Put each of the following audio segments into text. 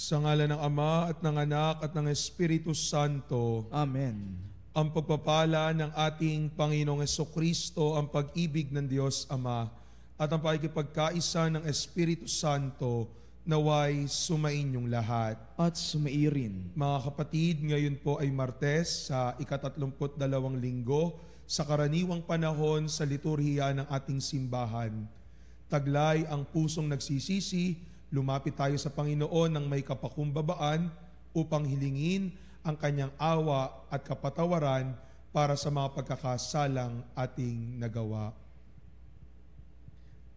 Sa ngalan ng Ama at ng Anak at ng Espiritu Santo. Amen. Ang pagpapala ng ating Panginoong Hesukristo, ang pag-ibig ng Diyos Ama, at ang pakikipagkaisa ng Espiritu Santo, naway sumainyong lahat. At sumairin. Mga kapatid, ngayon po ay Martes sa ika-32 linggo sa karaniwang panahon sa liturhiya ng ating simbahan. Taglay ang pusong nagsisisi, lumapit tayo sa Panginoon ng may kapakumbabaan upang hilingin ang kanyang awa at kapatawaran para sa mga pagkakasalang ating nagawa.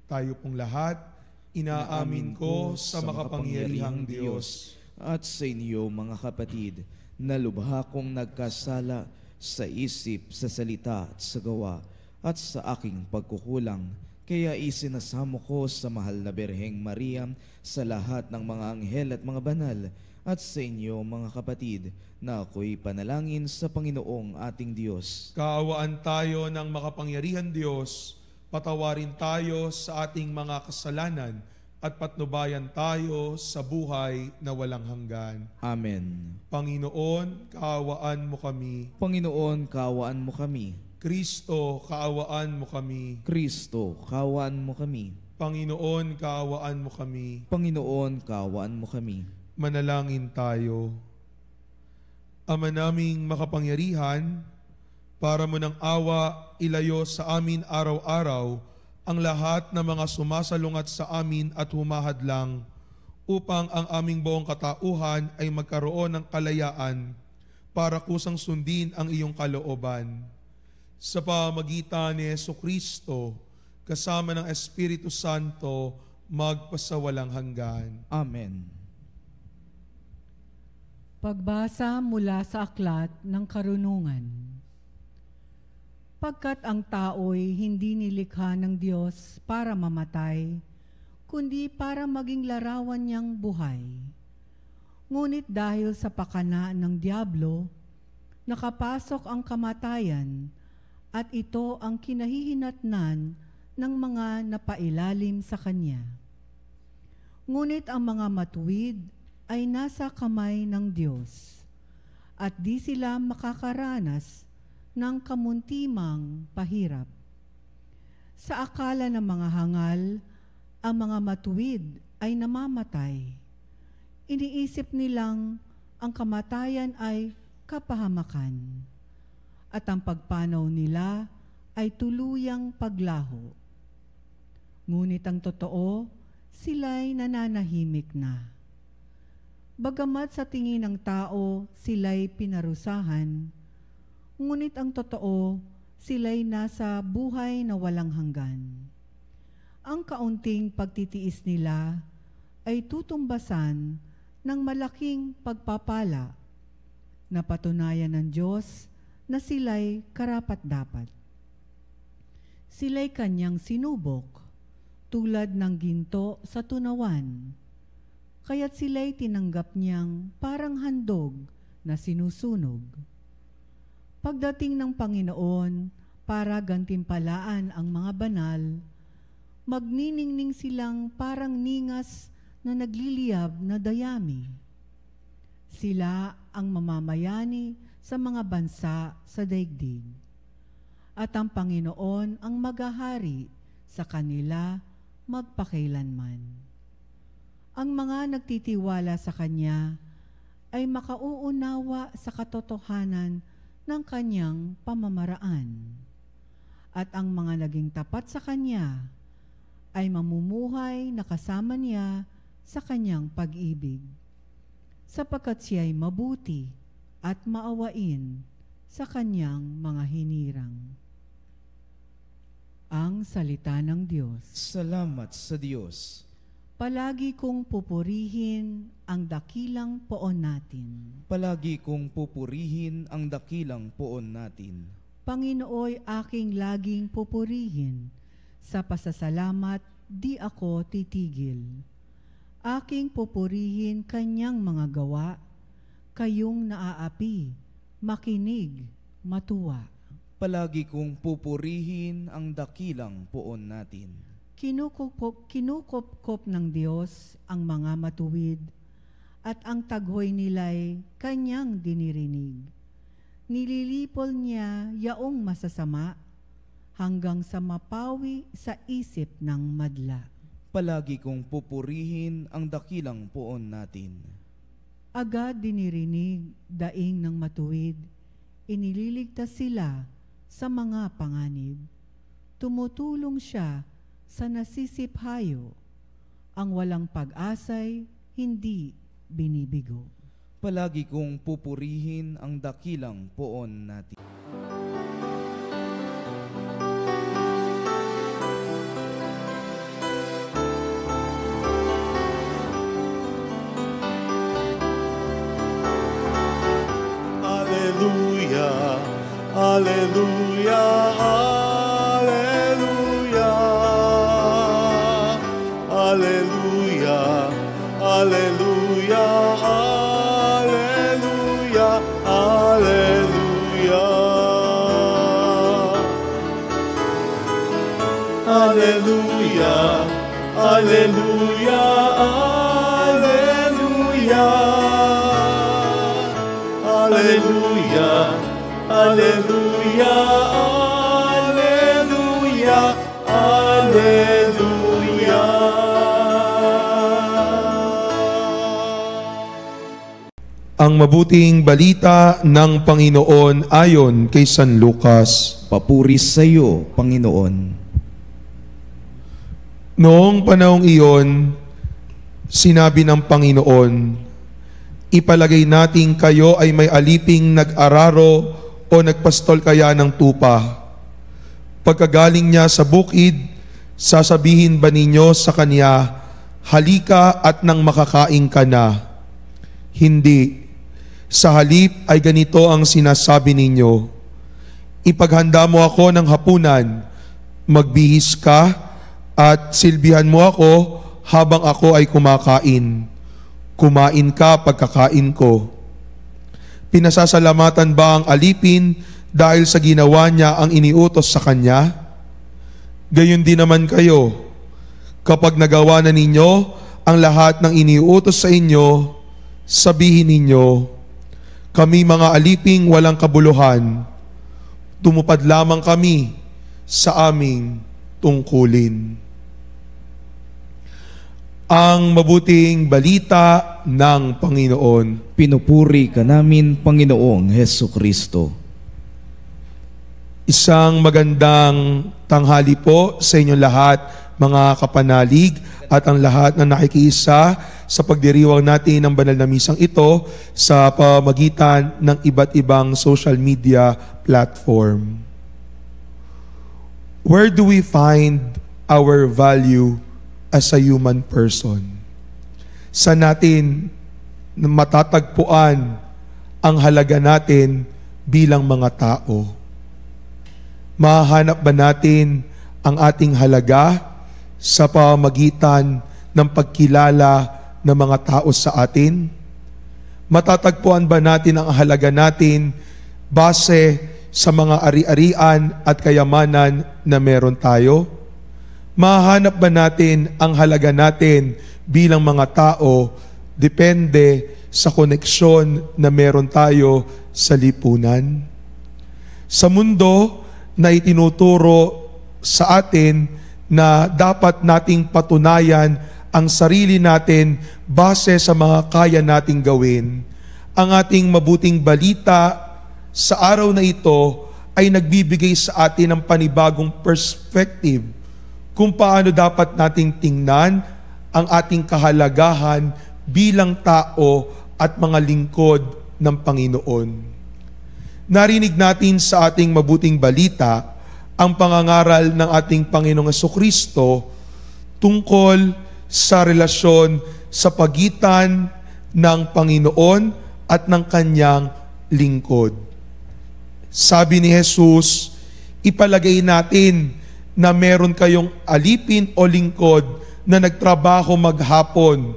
Tayo pong lahat, inaamin ko sa makapangyarihang Diyos at sa inyo mga kapatid, na lubha kong nagkasala sa isip, sa salita at sa gawa at sa aking pagkukulang. Kaya isinasamo ko sa mahal na Birheng Maria, sa lahat ng mga anghel at mga banal, at sa inyo mga kapatid, na ako'y panalangin sa Panginoong ating Diyos. Kaawaan tayo ng makapangyarihan Diyos, patawarin tayo sa ating mga kasalanan, at patnubayan tayo sa buhay na walang hanggan. Amen. Panginoon, kaawaan mo kami. Panginoon, kaawaan mo kami. Kristo, kaawaan mo kami. Kristo, kaawaan mo kami. Panginoon, kaawaan mo kami. Panginoon, kaawaan mo kami. Manalangin tayo. Ama naming makapangyarihan, para mo ng awa ilayo sa amin araw-araw ang lahat ng mga sumasalungat sa amin at humahadlang, upang ang aming buong katauhan ay magkaroon ng kalayaan para kusang sundin ang iyong kalooban. Sa pamagitan ni Jesucristo, kasama ng Espiritu Santo, magpasawalang hanggan. Amen. Pagbasa mula sa Aklat ng Karunungan. Pagkat ang tao'y hindi nilikha ng Diyos para mamatay, kundi para maging larawan niyang buhay. Ngunit dahil sa pakana ng Diablo, nakapasok ang kamatayan, at ito ang kinahihinatnan ng mga napailalim sa Kanya. Ngunit ang mga matuwid ay nasa kamay ng Diyos, at di sila makakaranas ng kamuntimang pahirap. Sa akala ng mga hangal, ang mga matuwid ay namamatay. Iniisip nilang ang kamatayan ay kapahamakan, at ang pagpanaw nila ay tuluyang paglaho. Ngunit ang totoo, sila'y nananahimik na. Bagamat sa tingin ng tao sila'y pinarusahan, ngunit ang totoo, sila'y nasa buhay na walang hanggan. Ang kaunting pagtitiis nila ay tutumbasan ng malaking pagpapala na patunayan ng Diyos na sila'y karapat-dapat. Sila'y kanyang sinubok, tulad ng ginto sa tunawan, kaya't sila'y tinanggap niyang parang handog na sinusunog. Pagdating ng Panginoon para gantimpalaan ang mga banal, magniningning silang parang ningas na nagliliyab na dayami. Sila ang mamamayani sa mga bansa sa daigdig, at ang Panginoon ang maghahari sa kanila magpakailanman. Ang mga nagtitiwala sa Kanya ay makauunawa sa katotohanan ng Kanyang pamamaraan, at ang mga naging tapat sa Kanya ay mamumuhay na kasama Niya sa Kanyang pag-ibig, sapagkat Siya'y mabuti at maawain sa Kanyang mga hinirang. Ang salita ng Diyos. Salamat sa Diyos. Palagi kong pupurihin ang dakilang poon natin. Palagi kong pupurihin ang dakilang poon natin. Panginooy aking laging pupurihin, sa pasasalamat di ako titigil. Aking pupurihin Kanyang mga gawa, kayong naaapi, makinig, matuwa. Palagi kong pupurihin ang dakilang poon natin. Kinukop ng Diyos ang mga matuwid at ang taghoy nila'y kanyang dinirinig. Nililipol niya yaong masasama hanggang sa mapawi sa isip ng madla. Palagi kong pupurihin ang dakilang poon natin. Agad dinirinig daing ng matuwid, inililigtas sila sa mga panganib. Tumutulong siya sa nasisiphayo, ang walang pag-asay hindi binibigo. Palagi kong pupurihin ang dakilang poon natin. Alleluia, alleluia, alleluia, alleluia, alleluia, alleluia, alleluia, alleluia, alleluia. Alleluia, alleluia, alleluia, alleluia. Ang mabuting balita ng Panginoon ayon kay San Lucas. Papuri sa iyo, Panginoon. Noong panahong iyon, sinabi ng Panginoon, ipalagay nating kayo ay may aliping nag-araro o nagpastol kaya ng tupa. Pagkagaling niya sa bukid, sasabihin ba ninyo sa kanya, halika at nang makakain ka na? Hindi. Sa halip ay ganito ang sinasabi ninyo, ipaghanda mo ako ng hapunan, magbihis ka at silbihan mo ako habang ako ay kumakain. Kumain ka pagkakain ko. Pinasasalamatan ba ang alipin dahil sa ginawa niya ang iniutos sa kanya? Gayon din naman kayo. Kapag nagawa na ninyo ang lahat ng iniutos sa inyo, sabihin ninyo, kami mga aliping walang kabuluhan, tumupad lamang kami sa aming tungkulin. Ang mabuting balita ng Panginoon. Pinupuri ka namin, Panginoong Hesukristo. Isang magandang tanghali po sa inyong lahat, mga kapanalig, at ang lahat na nakikiisa sa pagdiriwang natin ng banal na misang ito sa pamagitan ng iba't ibang social media platform. Where do we find our value as a human person? Saan natin matatagpuan ang halaga natin bilang mga tao? Mahahanap ba natin ang ating halaga sa pamamagitan ng pagkilala ng mga tao sa atin? Matatagpuan ba natin ang halaga natin base sa mga ari-arian at kayamanan na meron tayo? Mahanap ba natin ang halaga natin bilang mga tao depende sa koneksyon na meron tayo sa lipunan? Sa mundo na itinuturo sa atin na dapat nating patunayan ang sarili natin base sa mga kaya nating gawin, ang ating mabuting balita sa araw na ito ay nagbibigay sa atin ng panibagong perspective kung paano dapat nating tingnan ang ating kahalagahan bilang tao at mga lingkod ng Panginoon. Narinig natin sa ating mabuting balita ang pangangaral ng ating Panginoong Hesukristo tungkol sa relasyon sa pagitan ng Panginoon at ng kanyang lingkod. Sabi ni Jesus, ipalagay natin na meron kayong alipin o lingkod na nagtrabaho maghapon,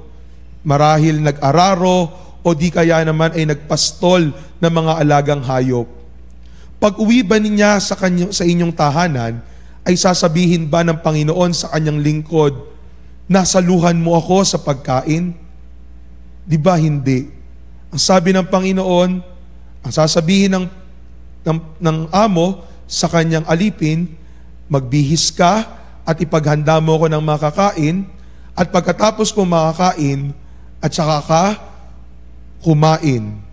marahil nag-araro o di kaya naman ay nagpastol ng mga alagang hayop. Pag uwi ba niya sa inyong tahanan, ay sasabihin ba ng Panginoon sa kanyang lingkod, nasaluhan mo ako sa pagkain? Di ba hindi? Ang sabi ng Panginoon, ang sasabihin ng amo sa kanyang alipin, magbihis ka at ipaghanda mo ko ng makakain, at pagkatapos kong makakain, at saka ka kumain.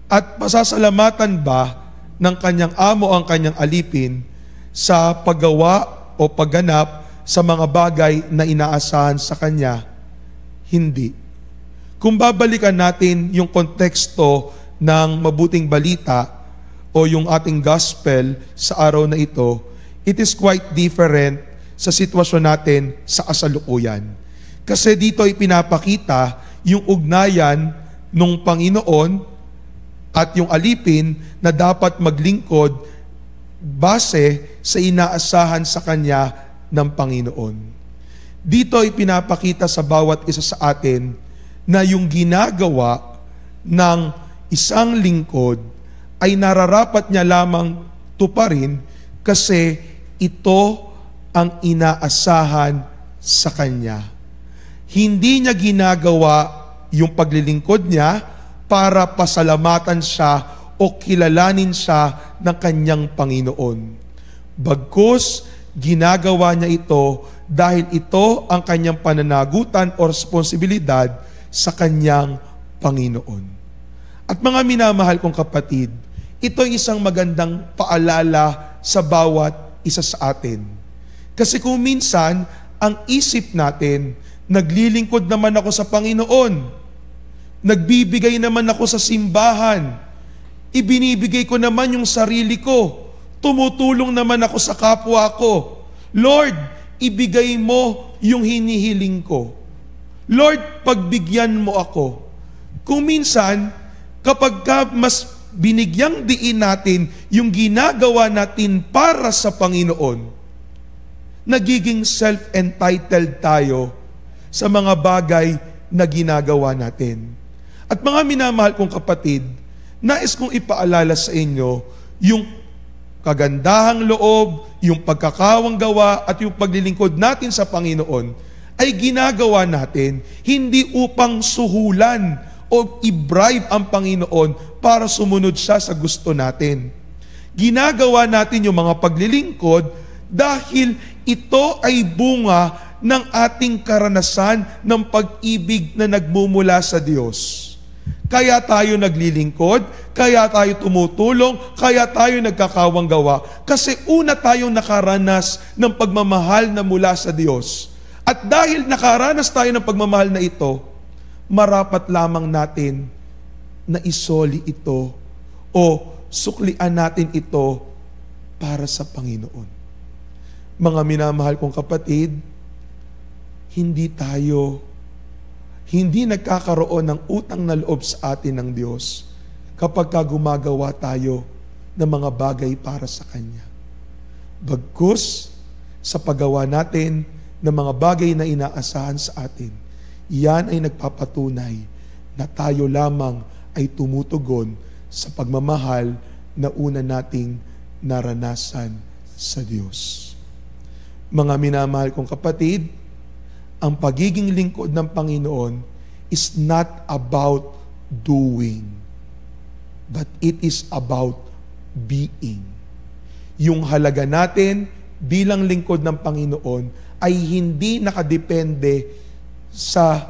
At pasasalamatan ba ng kanyang amo ang kanyang alipin sa paggawa o pagganap sa mga bagay na inaasahan sa kanya? Hindi. Kung babalikan natin yung konteksto ng mabuting balita o yung ating gospel sa araw na ito, it is quite different sa sitwasyon natin sa kasalukuyan. Kasi dito ay pinapakita yung ugnayan ng Panginoon at yung alipin na dapat maglingkod base sa inaasahan sa kanya ng Panginoon. Dito ay pinapakita sa bawat isa sa atin na yung ginagawa ng isang lingkod ay nararapat niya lamang tuparin kasi ito ang inaasahan sa kanya. Hindi niya ginagawa yung paglilingkod niya para pasalamatan siya o kilalanin siya ng kanyang Panginoon. Bagkus, ginagawa niya ito dahil ito ang kanyang pananagutan o responsibilidad sa kanyang Panginoon. At mga minamahal kong kapatid, ito ay isang magandang paalala sa bawat isa sa atin. Kasi kung minsan, ang isip natin, naglilingkod naman ako sa Panginoon, nagbibigay naman ako sa simbahan, ibinibigay ko naman yung sarili ko, tumutulong naman ako sa kapwa ko. Lord, ibigay mo yung hinihiling ko. Lord, pagbigyan mo ako. Kung minsan, kapag mas binigyang diin natin yung ginagawa natin para sa Panginoon, nagiging self-entitled tayo sa mga bagay na ginagawa natin. At mga minamahal kong kapatid, nais kong ipaalala sa inyo yung kagandahang loob, yung pagkakawang gawa at yung paglilingkod natin sa Panginoon ay ginagawa natin hindi upang suhulan o i-bribe ang Panginoon para sumunod siya sa gusto natin. Ginagawa natin yung mga paglilingkod dahil ito ay bunga ng ating karanasan ng pag-ibig na nagmumula sa Diyos. Kaya tayo naglilingkod, kaya tayo tumutulong, kaya tayo nagkakawang gawa. Kasi una tayong nakaranas ng pagmamahal na mula sa Diyos. At dahil nakaranas tayo ng pagmamahal na ito, marapat lamang natin na isoli ito o suklian natin ito para sa Panginoon. Mga minamahal kong kapatid, hindi nagkakaroon ng utang na loob sa atin ng Diyos kapag gumagawa tayo ng mga bagay para sa Kanya. Bagkus, sa paggawa natin ng mga bagay na inaasahan sa atin, yan ay nagpapatunay na tayo lamang ay tumutugon sa pagmamahal na una nating naranasan sa Diyos. Mga minamahal kong kapatid, ang pagiging lingkod ng Panginoon is not about doing, but it is about being. Yung halaga natin bilang lingkod ng Panginoon ay hindi nakadepende sa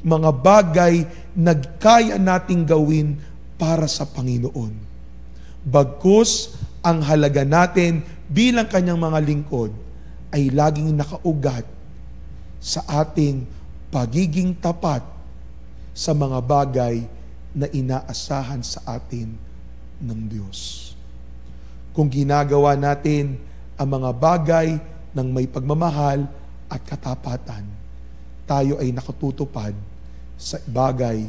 mga bagay na kaya nating gawin para sa Panginoon. Bagkus, ang halaga natin bilang kanyang mga lingkod ay laging nakaugat sa ating pagiging tapat sa mga bagay na inaasahan sa atin ng Diyos. Kung ginagawa natin ang mga bagay ng may pagmamahal at katapatan, tayo ay nakatutupad sa bagay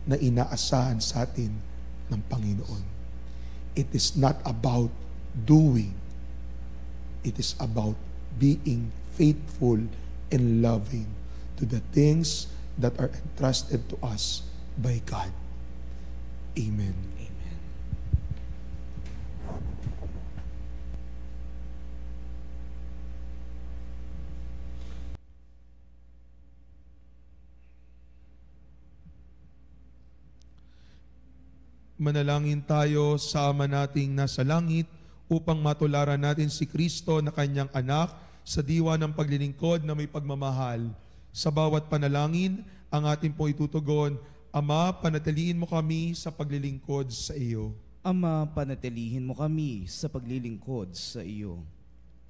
na inaasahan sa atin ng Panginoon. It is not about doing. It is about being faithful and loving to the things that are entrusted to us by God. Amen. Amen. Manalangin tayo sa Ama nating nasa langit upang matularan natin si Kristo na kanyang anak sa diwa ng paglilingkod na may pagmamahal. Sa bawat panalangin, ang ating pong itutugon, Ama, panatiliin mo kami sa paglilingkod sa iyo. Ama, panatilihin mo kami sa paglilingkod sa iyo.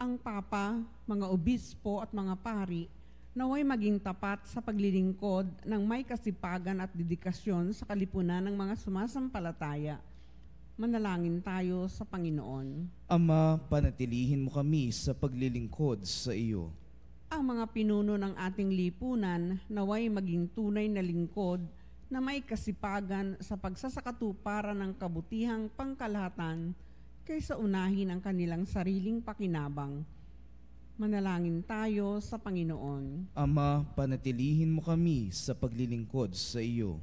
Ang Papa, mga obispo at mga pari, naway maging tapat sa paglilingkod ng may kasipagan at dedikasyon sa kalipunan ng mga sumasampalataya. Manalangin tayo sa Panginoon. Ama, panatilihin mo kami sa paglilingkod sa iyo. Ang mga pinuno ng ating lipunan naway maging tunay na lingkod na may kasipagan sa pagsasakatuparan ng kabutihang pangkalahatan kaysa unahin ang kanilang sariling pakinabang. Manalangin tayo sa Panginoon. Ama, panatilihin mo kami sa paglilingkod sa iyo.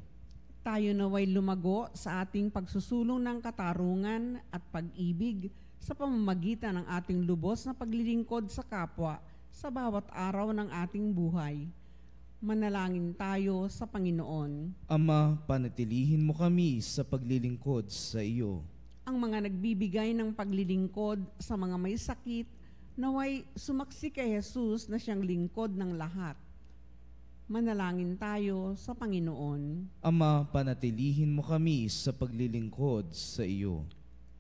Tayo naway lumago sa ating pagsusulong ng katarungan at pag-ibig sa pamamagitan ng ating lubos na paglilingkod sa kapwa sa bawat araw ng ating buhay. Manalangin tayo sa Panginoon. Ama, panatilihin mo kami sa paglilingkod sa iyo. Ang mga nagbibigay ng paglilingkod sa mga may sakit, naway sumaksi kay Jesus na siyang lingkod ng lahat. Manalangin tayo sa Panginoon. Ama, panatilihin mo kami sa paglilingkod sa iyo.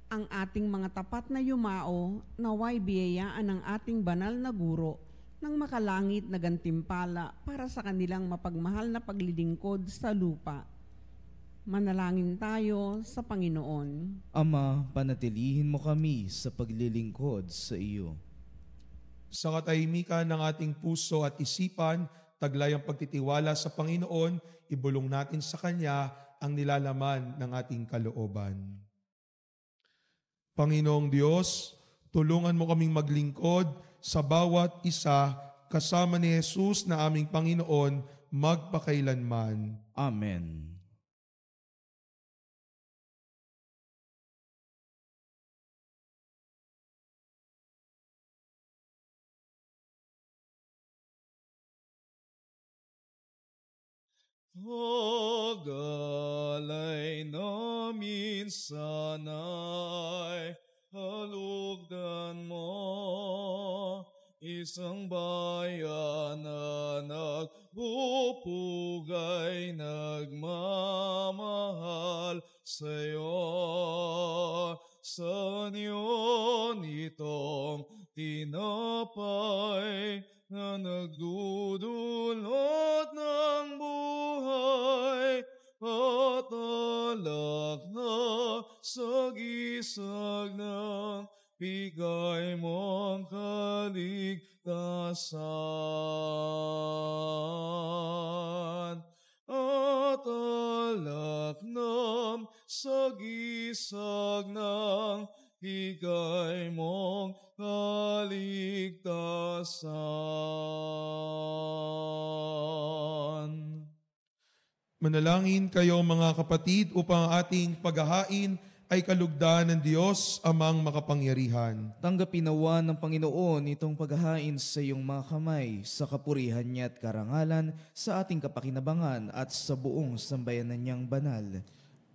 Ang ating mga tapat na yumao, naway biyayaan ng ating banal na guro ng makalangit na gantimpala para sa kanilang mapagmahal na paglilingkod sa lupa. Manalangin tayo sa Panginoon. Ama, panatilihin mo kami sa paglilingkod sa iyo. Sa katahimikan ng ating puso at isipan, taglay ang pagtitiwala sa Panginoon, ibulong natin sa Kanya ang nilalaman ng ating kalooban. Panginoong Diyos, tulungan mo kaming maglingkod sa bawat isa kasama ni Jesus na aming Panginoon magpakailanman. Amen. Pagalay namin sana'y halugdan mo, isang bayan na nagpupugay, nagmamahal sa'yo. Saan yun itong tinapay na nagdudulot ng buhay at alak na sagisag ng bigay mong kaligtasan. At alak ng sagisag ng bigay mong kaligtasan. Manalangin kayo mga kapatid upang ang ating paghahain ay kalugdan ng Diyos amang makapangyarihan. Tanggapin nawa ng Panginoon itong paghahain sa iyong mga kamay, sa kapurihan niya at karangalan, sa ating kapakinabangan at sa buong sambayanan niyang banal.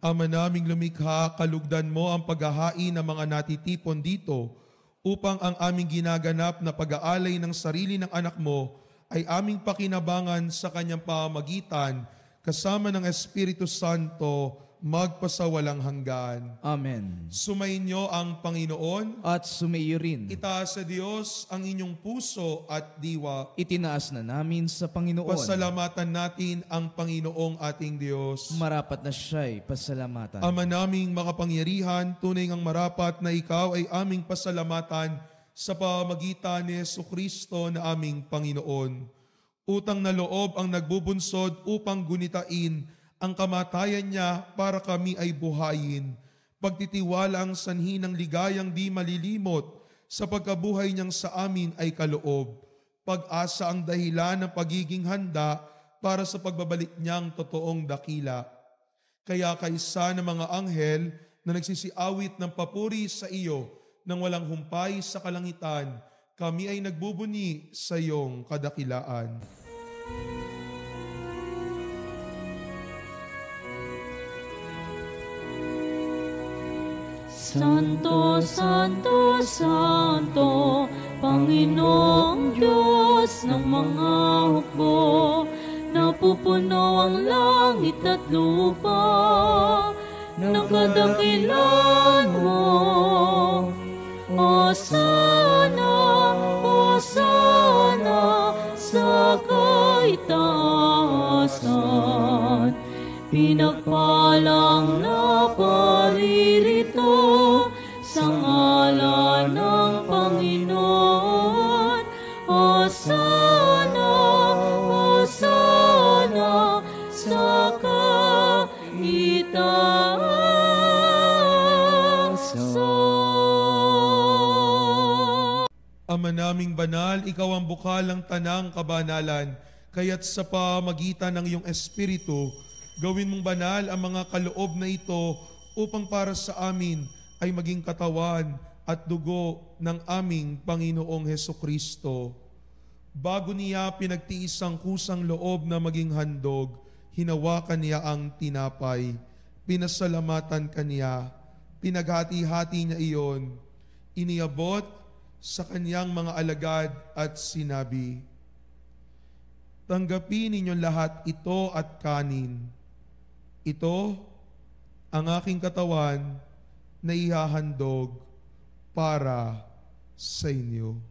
Ama naming lumikha, kalugdan mo ang paghahain ng mga natitipon dito upang ang aming ginaganap na pag-aalay ng sarili ng anak mo ay aming pakinabangan sa kanyang pamamagitan kasama ng Espiritu Santo magpasawalang hanggan. Amen. Sumainyo ang Panginoon. At sumaiyo rin. Itaas sa Diyos ang inyong puso at diwa. Itinaas na namin sa Panginoon. Pasalamatan natin ang Panginoong ating Diyos. Marapat na siya'y pasalamatan. Ama naming makapangyarihan, tunay ngang marapat na ikaw ay aming pasalamatan sa pamamagitan ni Jesucristo na aming Panginoon. Utang na loob ang nagbubunsod upang gunitain ang kamatayan niya para kami ay buhayin. Pagtitiwala ang sanhi ng ligayang di malilimot sa pagkabuhay niyang sa amin ay kaloob. Pag-asa ang dahilan ng pagiging handa para sa pagbabalik niyang totoong dakila. Kaya kaysa ng mga anghel na nagsisiawit ng papuri sa iyo nang walang humpay sa kalangitan, kami ay nagbubuni sa iyong kadakilaan. Santo, Santo, Santo, Panginoong Diyos ng mga hukbo, napupuno ang langit at lupa ng kadakilan mo. Hosana, Hosana sa kaitaasan, pinagpalang na paririto sa ngalan ng Panginoon. Hosana, Hosana sa kaitaasan. Ama naming banal, ikaw ang bukalang tanang kabanalan, kaya't sa pamagitan ng iyong Espiritu, gawin mong banal ang mga kaloob na ito upang para sa amin ay maging katawan at dugo ng aming Panginoong Hesukristo. Bago niya pinagtiis ang kusang loob na maging handog, hinawakan niya ang tinapay, pinasalamatan kaniya, pinaghati-hati niya iyon, iniabot sa kanyang mga alagad at sinabi, "Tanggapin ninyong lahat ito at kanin. Ito ang aking katawan na ihahandog para sa inyo."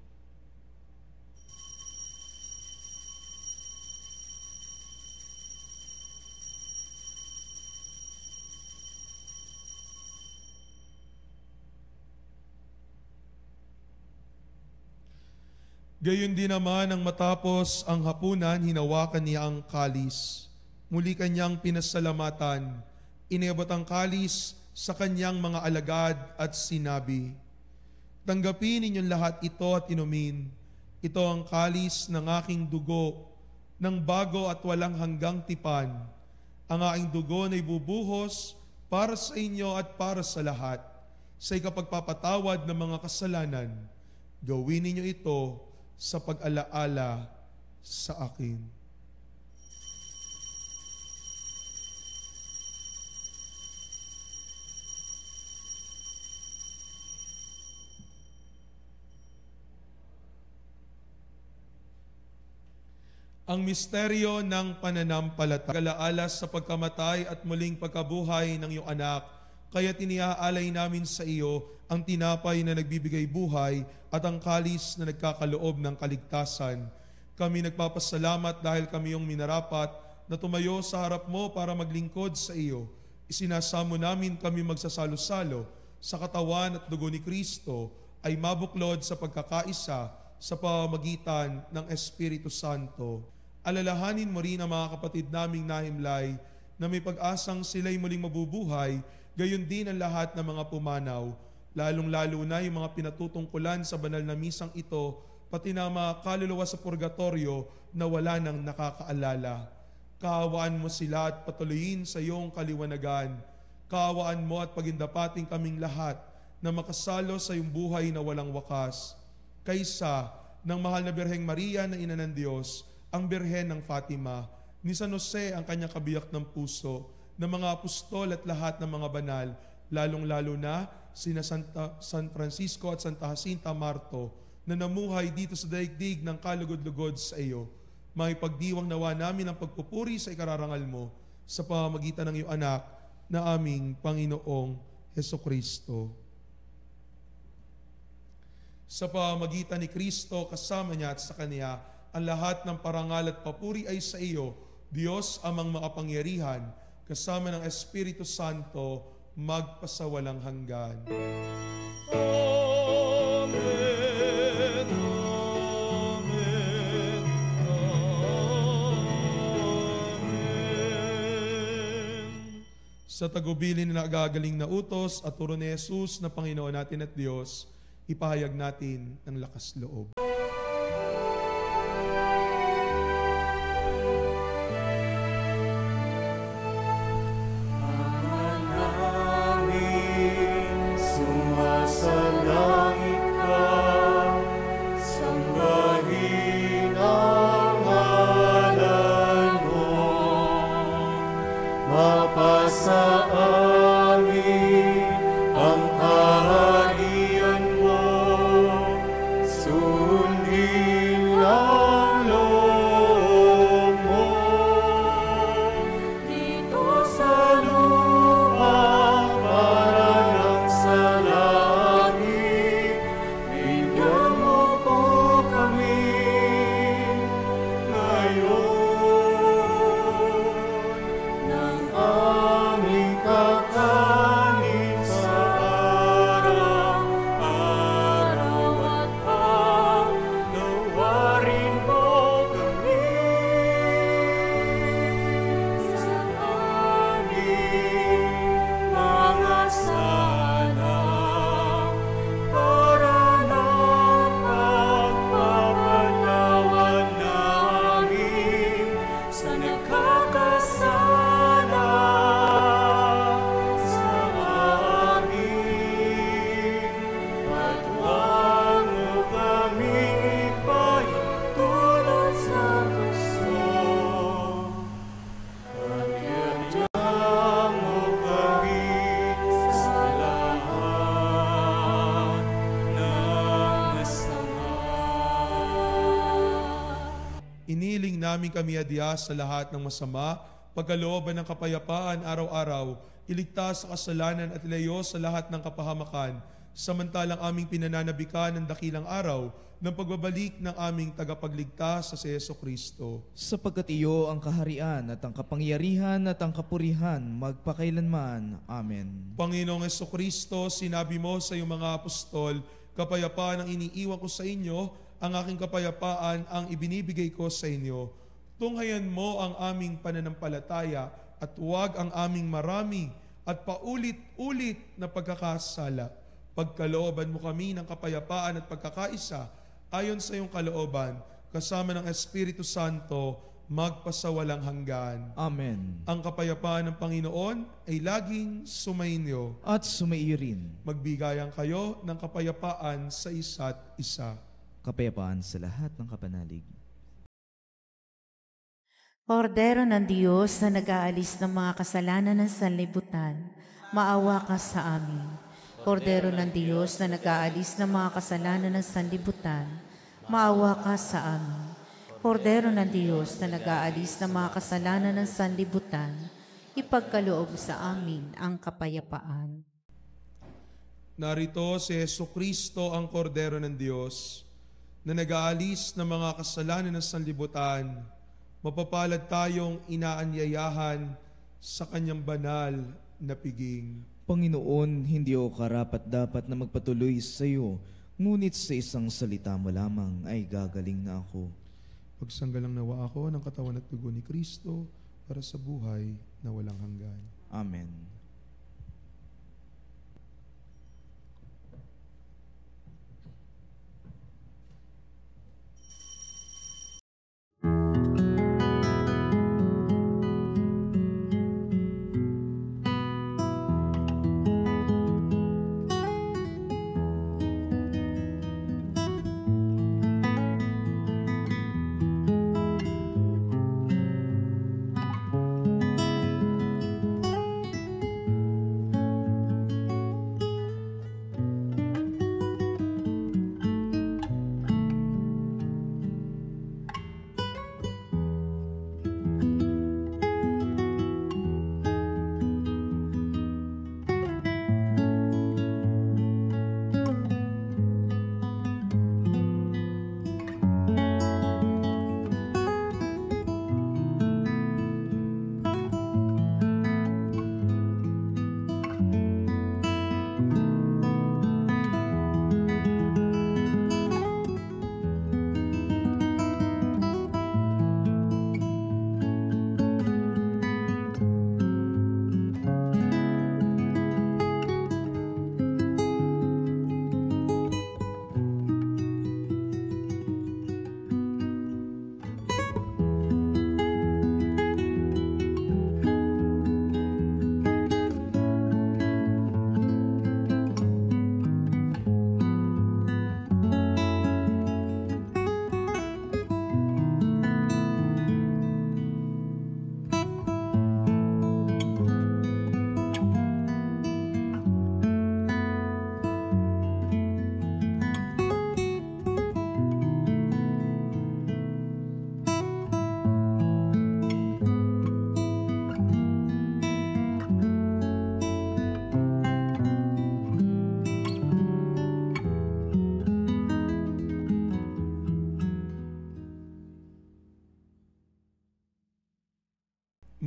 Gayon din naman ang matapos ang hapunan, hinawakan niya ang kalis. Muli kanyang pinasalamatan, iniabot ang kalis sa kanyang mga alagad at sinabi, "Tanggapin ninyong lahat ito at inumin. Ito ang kalis ng aking dugo, ng bago at walang hanggang tipan. Ang aking dugo na ibubuhos para sa inyo at para sa lahat, sa ikapagpapatawad ng mga kasalanan. Gawin ninyo ito sa pag-alaala sa akin." Ang misteryo ng pananampalataya, alaala sa pagkamatay at muling pagkabuhay ng iyong anak, kaya tiniaalay namin sa iyo ang tinapay na nagbibigay buhay at ang kalis na nagkakaloob ng kaligtasan. Kami nagpapasalamat dahil kami yung minarapat na tumayo sa harap mo para maglingkod sa iyo. Isinasamo namin kami magsasalo-salo sa katawan at dugo ni Kristo ay mabuklod sa pagkakaisa sa pamamagitan ng Espiritu Santo. Alalahanin mo rin ang mga kapatid naming nahimlay na may pag-asang sila'y muling mabubuhay, gayon din ang lahat ng mga pumanaw, lalong-lalo na yung mga pinatutungkulan sa banal na misang ito, pati na mga kaluluwa sa purgatorio na wala nang nakakaalala. Kaawaan mo sila at patuloyin sa iyong kaliwanagan. Kaawaan mo at pagindapating kaming lahat na makasalo sa iyong buhay na walang wakas. Kaysa ng mahal na Birheng Maria na Ina ng Diyos, ang Birhen ng Fatima, ni San Jose ang kanyang kabiyak ng puso, ng mga apostol at lahat ng mga banal, lalong-lalo na sina San Francisco at Santa Jacinta Marto, na namuhay dito sa daigdig ng kalugod-lugod sa iyo. Maipagdiwang nawa namin ang pagpupuri sa ikararangal mo sa pamamagitan ng iyong anak na aming Panginoong Hesukristo. Sa pamamagitan ni Kristo, kasama niya at sa Kanya, ang lahat ng parangal at papuri ay sa iyo, Diyos amang makapangyarihan, kasama ng Espiritu Santo, magpasawalang hanggan. Amen, amen, amen. Sa tagubilin na nagagaling na utos at turo ni Jesus na Panginoon natin at Diyos, ipahayag natin ang lakas loob. Sumasalangit ka, sambahin ang ngalan mo. Mapasa amin ang namin kami adya sa lahat ng masama, pagkalooban ng kapayapaan araw-araw, iligtas sa kasalanan at ilayo sa lahat ng kapahamakan, samantalang aming pinananabikan ng dakilang araw ng pagbabalik ng aming tagapagligtas sa si Jesucristo. Sapagkat iyo ang kaharian at ang kapangyarihan at ang kapurihan magpakailanman. Amen. Panginoong Jesucristo, sinabi mo sa iyong mga apostol, kapayapaan ang iniiwan ko sa inyo, ang aking kapayapaan ang ibinibigay ko sa inyo. Tunghayan mo ang aming pananampalataya at huwag ang aming marami at paulit-ulit na pagkakasala. Pagkalooban mo kami ng kapayapaan at pagkakaisa ayon sa iyong kalooban, kasama ng Espiritu Santo, magpasawalang hanggan. Amen. Ang kapayapaan ng Panginoon ay laging sumainyo. At sumairin. Magbigayan kayo ng kapayapaan sa isa't isa. Kapayapaan sa lahat ng kapanalig. Kordero ng Diyos na nag-aalis ng mga kasalanan ng sanlibutan, maawa ka sa amin. Kordero ng Diyos na nag-aalis ng mga kasalanan ng sanlibutan, maawa ka sa amin. Kordero ng Diyos na nag-aalis ng mga kasalanan ng sanlibutan, ipagkaloob sa amin ang kapayapaan. Narito si Jesucristo ang Kordero ng Diyos na nag-aalis ng mga kasalanan ng sanlibutan. Mapapalad tayong inaanyayahan sa kanyang banal na piging. Panginoon, hindi ako karapat-dapat na magpatuloy sa iyo, ngunit sa isang salita mo lamang ay gagaling na ako. Pagsanggalang nawa ako ng katawan at dugo ni Kristo para sa buhay na walang hanggan. Amen.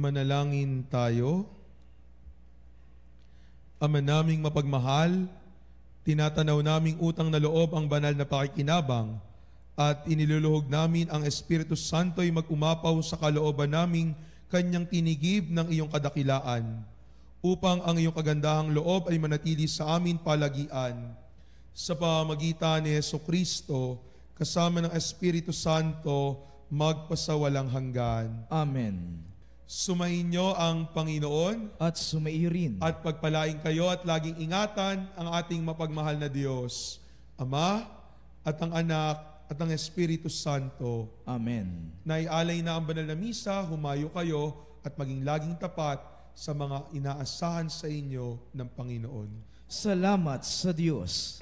Manalangin tayo. Ama naming mapagmahal, tinatanaw naming utang na loob ang banal na pakikinabang at iniluluhog namin ang Espiritu Santo'y mag-umapaw sa kalooban naming kanyang tinigib ng iyong kadakilaan upang ang iyong kagandahang loob ay manatili sa amin palagian. Sa pamamagitan ni Jesucristo, kasama ng Espiritu Santo, magpasawalang hanggan. Amen. Sumainyo ang Panginoon At sumairin. at pagpalain kayo at laging ingatan ang ating mapagmahal na Diyos, Ama at ang Anak at ang Espiritu Santo. Amen. Naialay na ang banal na misa, humayo kayo at maging laging tapat sa mga inaasahan sa inyo ng Panginoon. Salamat sa Diyos.